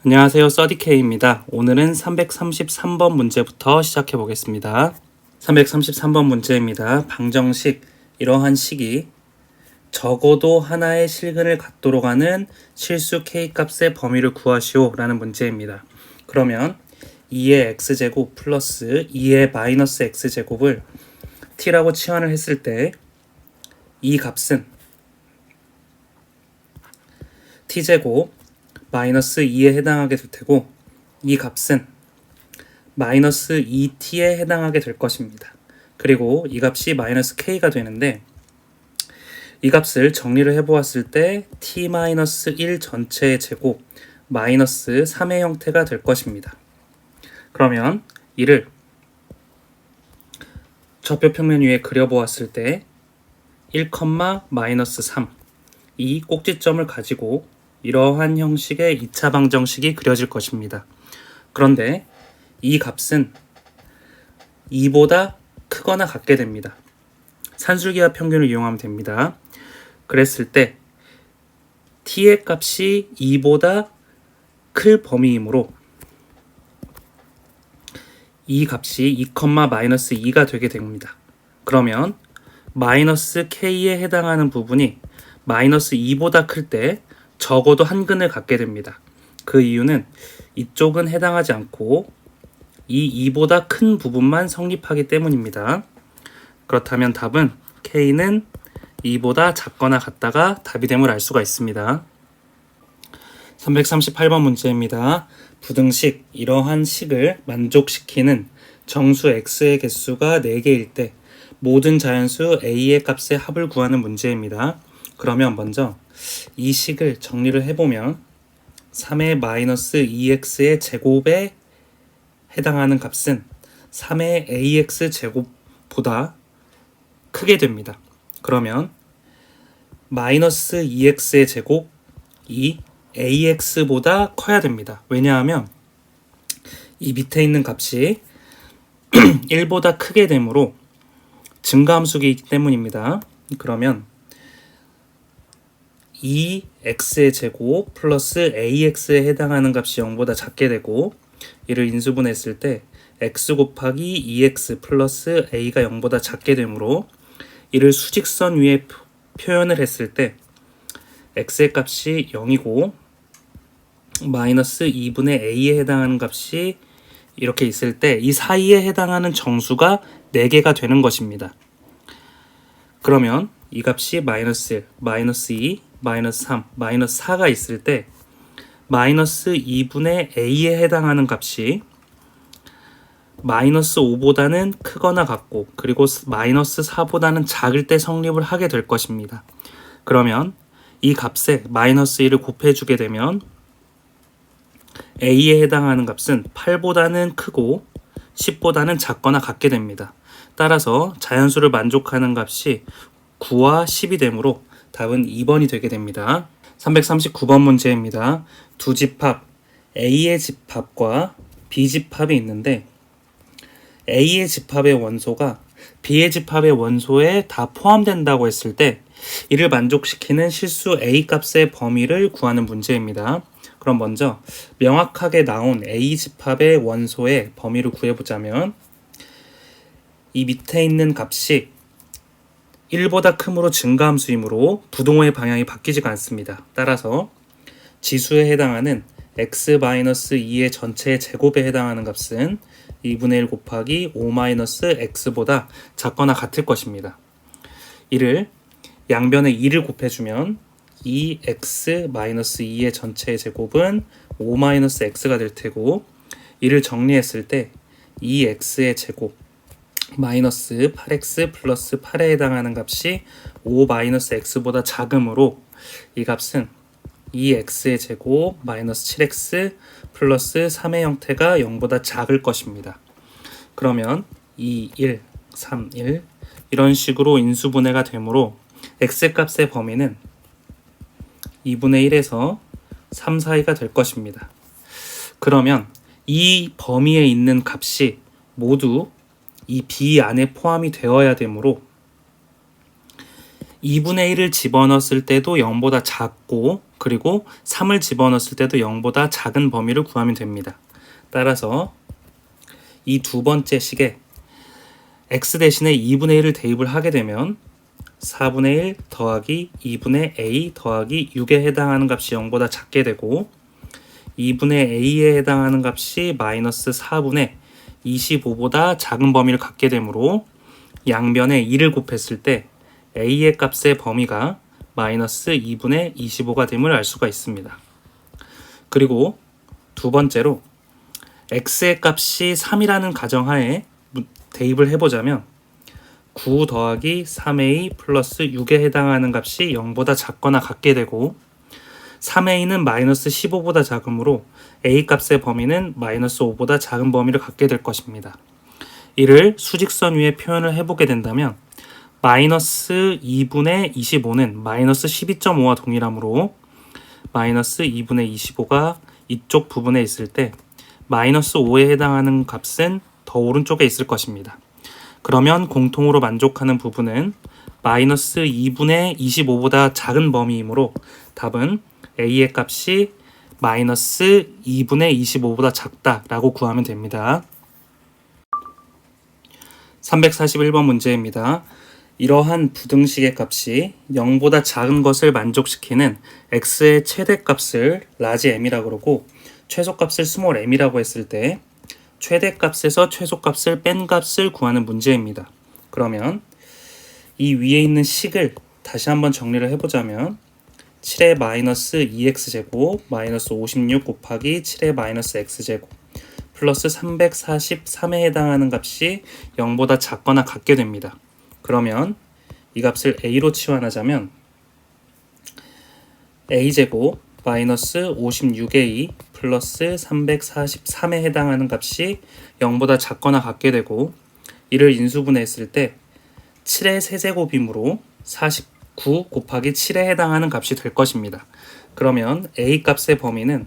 안녕하세요. 써디케이입니다. 오늘은 333번 문제부터 시작해 보겠습니다. 333번 문제입니다. 방정식, 이러한 식이 적어도 하나의 실근을 갖도록 하는 실수 k값의 범위를 구하시오 라는 문제입니다. 그러면 2의 x제곱 플러스 2의 마이너스 x제곱을 t라고 치환을 했을 때 이 값은 t제곱 마이너스 2에 해당하게 될 테고, 이 값은 마이너스 2t에 해당하게 될 것입니다. 그리고 이 값이 마이너스 k가 되는데, 이 값을 정리를 해보았을 때 t-1 전체의 제곱 마이너스 3의 형태가 될 것입니다. 그러면 이를 좌표평면 위에 그려보았을 때 1, 마이너스 3, 이 꼭지점을 가지고 이러한 형식의 2차 방정식이 그려질 것입니다. 그런데 이 값은 2보다 크거나 같게 됩니다. 산술기하 평균을 이용하면 됩니다. 그랬을 때 t의 값이 2보다 클 범위이므로 이 값이 2, 마이너스 2가 되게 됩니다. 그러면 마이너스 k에 해당하는 부분이 마이너스 2보다 클 때 적어도 한 근을 갖게 됩니다. 그 이유는 이쪽은 해당하지 않고 이 2보다 큰 부분만 성립하기 때문입니다. 그렇다면 답은 k는 2보다 작거나 같다가 답이 됨을 알 수가 있습니다. 338번 문제입니다. 부등식, 이러한 식을 만족시키는 정수 x의 개수가 4개일 때 모든 자연수 a의 값의 합을 구하는 문제입니다. 그러면 먼저 이 식을 정리를 해보면 3의 마이너스 2x의 제곱에 해당하는 값은 3의 ax 제곱보다 크게 됩니다. 그러면 마이너스 2x의 제곱이 ax보다 커야 됩니다. 왜냐하면 이 밑에 있는 값이 1보다 크게 되므로 증가함수이기 때문입니다. 그러면 2x의 제곱 플러스 ax에 해당하는 값이 0보다 작게 되고, 이를 인수분했을 때 x 곱하기 2x 플러스 a가 0보다 작게 되므로 이를 수직선 위에 표현을 했을 때 x의 값이 0이고 마이너스 2분의 a에 해당하는 값이 이렇게 있을 때 이 사이에 해당하는 정수가 4개가 되는 것입니다. 그러면 이 값이 마이너스 1, 마이너스 2, 마이너스 3, 마이너스 4가 있을 때 마이너스 2분의 a에 해당하는 값이 마이너스 5보다는 크거나 같고, 그리고 마이너스 4보다는 작을 때 성립을 하게 될 것입니다. 그러면 이 값에 마이너스 1을 곱해주게 되면 a에 해당하는 값은 8보다는 크고 10보다는 작거나 같게 됩니다. 따라서 자연수를 만족하는 값이 9와 10이 되므로 답은 2번이 되게 됩니다. 339번 문제입니다. 두 집합 A의 집합과 B 집합이 있는데 A의 집합의 원소가 B의 집합의 원소에 다 포함된다고 했을 때 이를 만족시키는 실수 A 값의 범위를 구하는 문제입니다. 그럼 먼저 명확하게 나온 A 집합의 원소의 범위를 구해보자면 이 밑에 있는 값이 1보다 크므로 증가함수이므로 부동호의 방향이 바뀌지가 않습니다. 따라서 지수에 해당하는 x-2의 전체의 제곱에 해당하는 값은 2분의 1 곱하기 5-x보다 작거나 같을 것입니다. 이를 양변에 2를 곱해주면 2x-2의 전체의 제곱은 5-x가 될 테고, 이를 정리했을 때 2x의 제곱 마이너스 8x 플러스 8에 해당하는 값이 5-x보다 작으므로 이 값은 2x의 제곱 마이너스 7x 플러스 3의 형태가 0보다 작을 것입니다. 그러면 2, 1, 3, 1 이런 식으로 인수분해가 되므로 x값의 범위는 2분의 1에서 3 사이가 될 것입니다. 그러면 이 범위에 있는 값이 모두 이 B 안에 포함이 되어야 되므로 2분의 1을 집어넣었을 때도 0보다 작고 그리고 3을 집어넣었을 때도 0보다 작은 범위를 구하면 됩니다. 따라서 이 두 번째 식에 x 대신에 2분의 1을 대입을 하게 되면 4분의 1 더하기 2분의 a 더하기 6에 해당하는 값이 0보다 작게 되고 2분의 a에 해당하는 값이 마이너스 4분의 25보다 작은 범위를 갖게 되므로 양변에 2를 곱했을 때 a의 값의 범위가 마이너스 2분의 25가 됨을 알 수가 있습니다. 그리고 두 번째로 x의 값이 3이라는 가정하에 대입을 해보자면 9 더하기 3a 플러스 6에 해당하는 값이 0보다 작거나 같게 되고 3a는 마이너스 15보다 작으므로 a 값의 범위는 마이너스 5보다 작은 범위를 갖게 될 것입니다. 이를 수직선 위에 표현을 해보게 된다면 마이너스 2분의 25는 마이너스 12.5와 동일하므로 마이너스 2분의 25가 이쪽 부분에 있을 때 마이너스 5에 해당하는 값은 더 오른쪽에 있을 것입니다. 그러면 공통으로 만족하는 부분은 마이너스 2분의 25보다 작은 범위이므로 답은 a의 값이 마이너스 2분의 25보다 작다라고 구하면 됩니다. 341번 문제입니다. 이러한 부등식의 값이 0보다 작은 것을 만족시키는 x의 최대값을 라지 m이라고 그러고 최소값을 스몰 m이라고 했을 때 최대값에서 최소값을 뺀 값을 구하는 문제입니다. 그러면 이 위에 있는 식을 다시 한번 정리를 해보자면 7의 마이너스 2x제곱 마이너스 56 곱하기 7의 마이너스 x제곱 플러스 343에 해당하는 값이 0보다 작거나 같게 됩니다. 그러면 이 값을 a로 치환하자면 a제곱 마이너스 56a 플러스 343에 해당하는 값이 0보다 작거나 같게 되고 이를 인수분해했을 때 7의 세제곱이므로 49 곱하기 7에 해당하는 값이 될 것입니다. 그러면 a 값의 범위는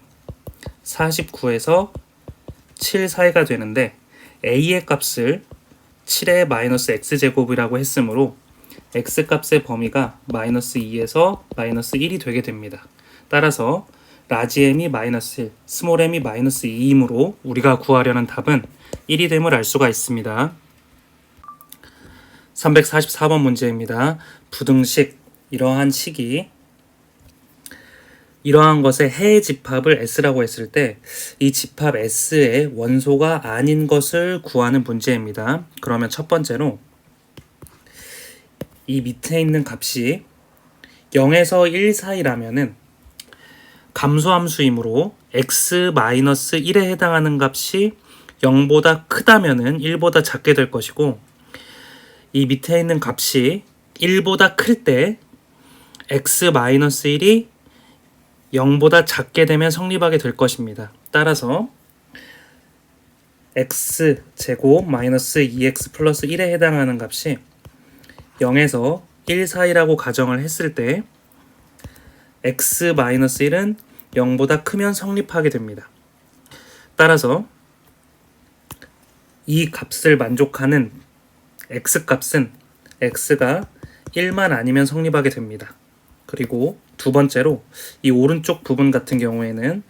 49에서 7 사이가 되는데 a의 값을 7의 마이너스 x제곱이라고 했으므로 x값의 범위가 마이너스 2에서 마이너스 1이 되게 됩니다. 따라서 라지 m이 마이너스 1, 스몰 m이 마이너스 2이므로 우리가 구하려는 답은 1이 됨을 알 수가 있습니다. 344번 문제입니다. 부등식, 이러한 식이 이러한 것의 해의 집합을 S라고 했을 때 이 집합 S의 원소가 아닌 것을 구하는 문제입니다. 그러면 첫 번째로 이 밑에 있는 값이 0에서 1 사이라면은 감소함수이므로 x-1에 해당하는 값이 0보다 크다면은 1보다 작게 될 것이고 이 밑에 있는 값이 1보다 클 때 x-1이 0보다 작게 되면 성립하게 될 것입니다. 따라서 x제곱 마이너스 2x 플러스 1에 해당하는 값이 0에서 1 사이라고 가정을 했을 때 x-1은 0보다 크면 성립하게 됩니다. 따라서 이 값을 만족하는 x값은 x가 1만 아니면 성립하게 됩니다. 그리고 두 번째로 이 오른쪽 부분 같은 경우에는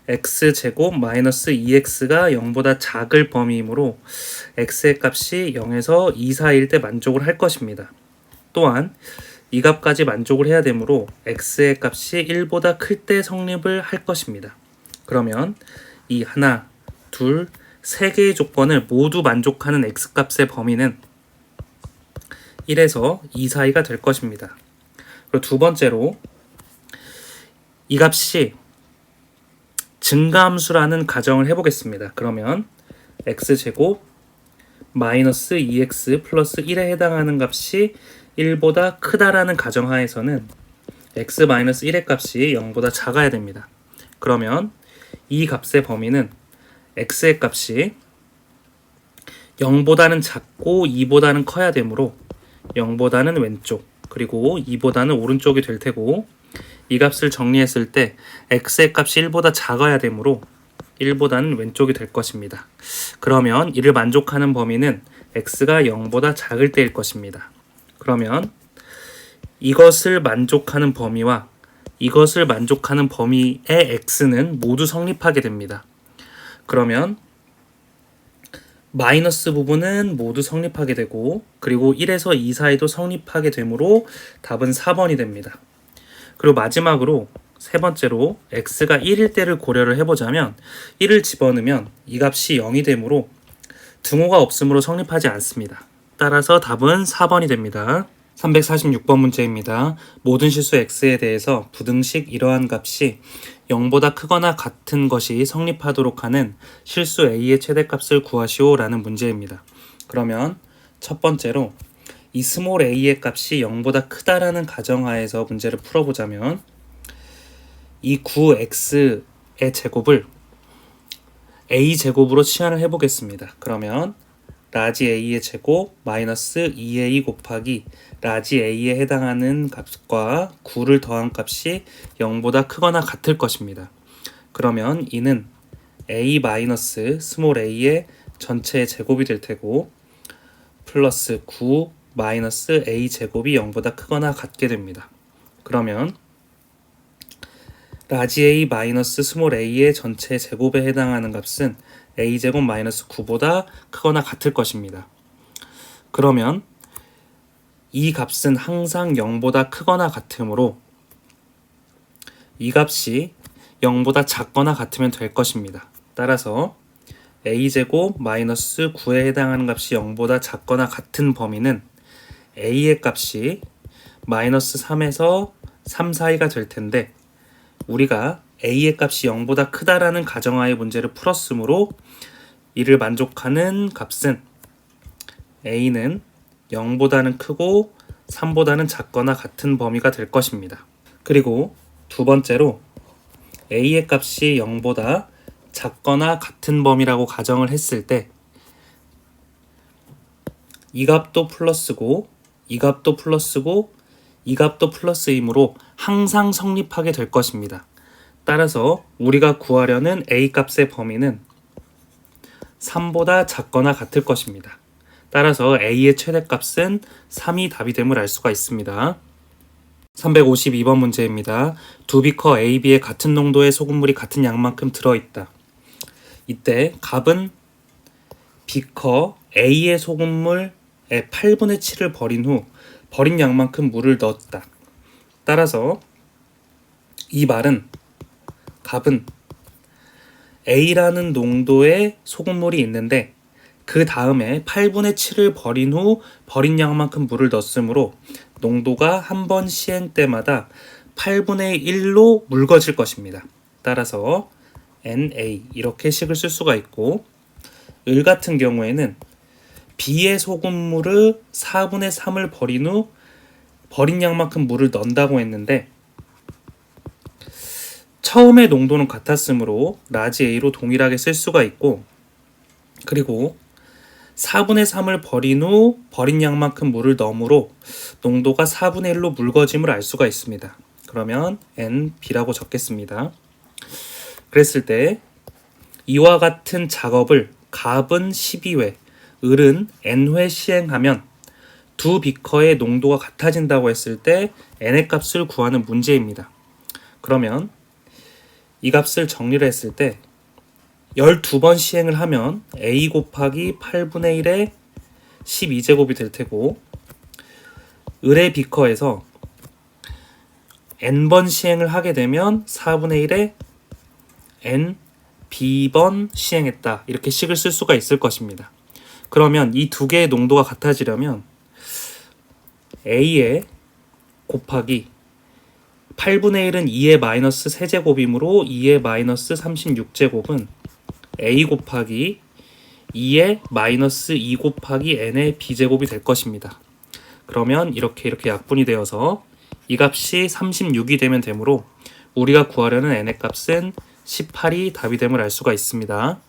x제곱 마이너스 2x가 0보다 작을 범위이므로 x의 값이 0에서 2 사이일 때 만족을 할 것입니다. 또한 이 값까지 만족을 해야 되므로 x의 값이 1보다 클 때 성립을 할 것입니다. 그러면 이 하나, 둘, 세 개의 조건을 모두 만족하는 x값의 범위는 1에서 2 사이가 될 것입니다. 그리고 두 번째로 이 값이 증가함수라는 가정을 해보겠습니다. 그러면 x제곱 마이너스 2x 플러스 1에 해당하는 값이 1보다 크다라는 가정하에서는 x-1의 값이 0보다 작아야 됩니다. 그러면 이 값의 범위는 x의 값이 0보다는 작고 2보다는 커야 되므로 0보다는 왼쪽 그리고 2보다는 오른쪽이 될 테고 이 값을 정리했을 때 x의 값이 1보다 작아야 되므로 1보다는 왼쪽이 될 것입니다. 그러면 이를 만족하는 범위는 x가 0보다 작을 때일 것입니다. 그러면 이것을 만족하는 범위와 이것을 만족하는 범위의 x는 모두 성립하게 됩니다. 그러면 마이너스 부분은 모두 성립하게 되고 그리고 1에서 2 사이도 성립하게 되므로 답은 4번이 됩니다. 그리고 마지막으로 세 번째로 x가 1일 때를 고려를 해보자면 1을 집어넣으면 이 값이 0이 되므로 등호가 없으므로 성립하지 않습니다. 따라서 답은 4번이 됩니다. 346번 문제입니다. 모든 실수 x에 대해서 부등식 이러한 값이 0보다 크거나 같은 것이 성립하도록 하는 실수 a의 최대값을 구하시오 라는 문제입니다. 그러면 첫 번째로 이 스몰 a의 값이 0보다 크다라는 가정하에서 문제를 풀어보자면 이 9x의 제곱을 a제곱으로 치환을 해보겠습니다. 그러면 라지 a의 제곱 마이너스 2a 곱하기 라지 a에 해당하는 값과 9를 더한 값이 0보다 크거나 같을 것입니다. 그러면 이는 a 마이너스 스몰 a의 전체의 제곱이 될 테고 플러스 9 마이너스 a 제곱이 0보다 크거나 같게 됩니다. 그러면 라지 a 마이너스 스몰 a의 전체 제곱에 해당하는 값은 a제곱 마이너스 9보다 크거나 같을 것입니다. 그러면 이 값은 항상 0보다 크거나 같으므로 이 값이 0보다 작거나 같으면 될 것입니다. 따라서 a제곱 마이너스 9에 해당하는 값이 0보다 작거나 같은 범위는 a의 값이 마이너스 3에서 3 사이가 될 텐데 우리가 a의 값이 0보다 크다라는 가정하에 문제를 풀었으므로 이를 만족하는 값은 a는 0보다는 크고 3보다는 작거나 같은 범위가 될 것입니다. 그리고 두 번째로 a의 값이 0보다 작거나 같은 범위라고 가정을 했을 때 이 값도 플러스고 이 값도 플러스고 이 값도 플러스이므로 항상 성립하게 될 것입니다. 따라서 우리가 구하려는 a 값의 범위는 3보다 작거나 같을 것입니다. 따라서 a의 최대값은 3이 답이 됨을 알 수가 있습니다. 352번 문제입니다. 두 비커 A, B에 같은 농도의 소금물이 같은 양만큼 들어있다. 이때 값은 비커 A의 소금물의 8분의 7을 버린 후 버린 양만큼 물을 넣었다. 따라서 이 말은 값은 A라는 농도의 소금물이 있는데 그 다음에 8분의 7을 버린 후 버린 양만큼 물을 넣었으므로 농도가 한 번 시행 때마다 8분의 1로 묽어질 것입니다. 따라서 Na 이렇게 식을 쓸 수가 있고 을 같은 경우에는 B의 소금물을 4분의 3을 버린 후 버린 양만큼 물을 넣는다고 했는데 처음에 농도는 같았으므로 라지 A로 동일하게 쓸 수가 있고 그리고 4분의 3을 버린 후 버린 양만큼 물을 넣으므로 농도가 4분의 1로 묽어짐을 알 수가 있습니다. 그러면 NB라고 적겠습니다. 그랬을 때 이와 같은 작업을 값은 12회, 을은 N회 시행하면 두 비커의 농도가 같아진다고 했을 때 N의 값을 구하는 문제입니다. 그러면 이 값을 정리를 했을 때 12번 시행을 하면 a 곱하기 8분의 1의 12제곱이 될 테고 을의 비커에서 n번 시행을 하게 되면 4분의 1의 n b번 시행했다. 이렇게 식을 쓸 수가 있을 것입니다. 그러면 이 두 개의 농도가 같아지려면 a의 곱하기 8분의 1은 2의 마이너스 세제곱이므로 2의 마이너스 36제곱은 a 곱하기 2의 마이너스 2 곱하기 n의 b제곱이 될 것입니다. 그러면 이렇게 약분이 되어서 이 값이 36이 되면 되므로 우리가 구하려는 n의 값은 18이 답이 됨을 알 수가 있습니다.